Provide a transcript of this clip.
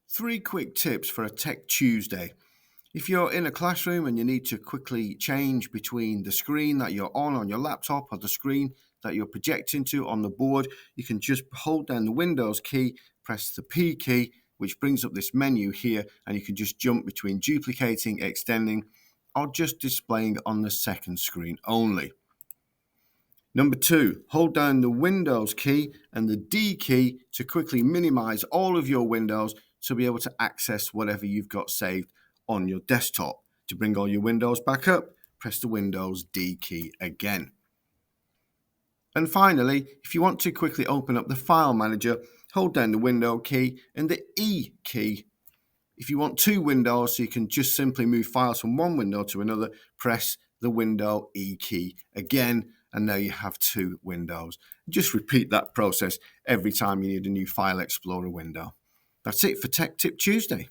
3 quick tips for a Tech Tuesday. If you're in a classroom and you need to quickly change between the screen that you're on your laptop or the screen that you're projecting to on the board, you can just hold down the Windows key, press the P key, which brings up this menu here, and you can just jump between duplicating, extending, or just displaying on the second screen only. Number 2, hold down the Windows key and the D key to quickly minimize all of your windows to be able to access whatever you've got saved on your desktop. To bring all your windows back up, press the Windows D key again. And finally, if you want to quickly open up the file manager, hold down the Window key and the E key. If you want 2 windows so you can just simply move files from one window to another, press the Window E key again, and now you have 2 windows. Just repeat that process every time you need a new File Explorer window. That's it for Tech Tip Tuesday.